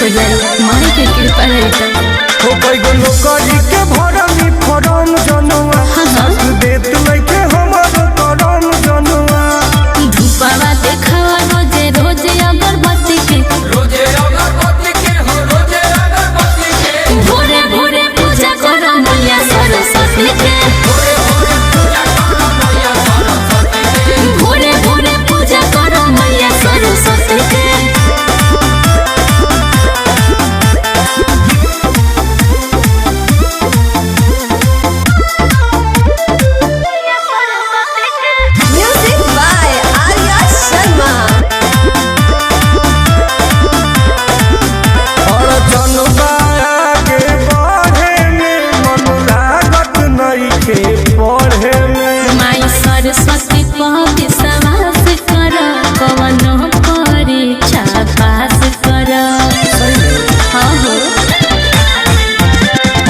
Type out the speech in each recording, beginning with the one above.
हो जाए माई के कृपा रही हो कईगो नौकरी के भरनी फॉर्म जनुआ साथ देत लइके हमर करम जनुआ धूपवा देखावा रोजे रोजे अगरबत्ती के हो रोजे अगरबत्ती के भोरे भोरे पूजा करो मैया सरस्वती के भोरे भोरे पूजा करो मैया सरस्वती के Music by Arya Sharma. और जनुआ आगे बढ़े में मन लागत नइखे पढ़े में माई सरस्वती पर विश्वास कर कवनो परीक्षा पास कर हाँ हो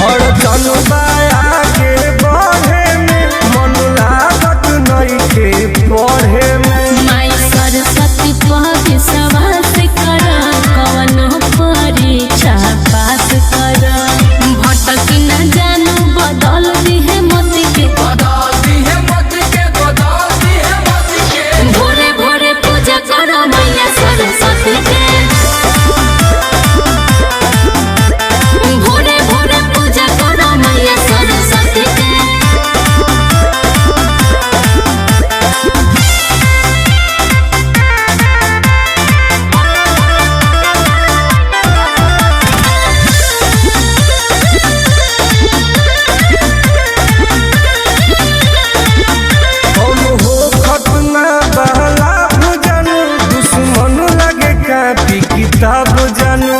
और जनुआ आगे बढ़े में मन लागत नइखे पढ़े में माई सरस्वती पर विश्वास कर कवनो परीक्षा पास कर भटकी न जानू बदल दिहे मति के बदलती है मत के भोरे भोरे पूजा करो मैया सरस्वती के भोरे भोरे पूजा करो मैया सरस्वती के हम हो खतना बहला जानू दुश्मन लगे कापी किताब जानू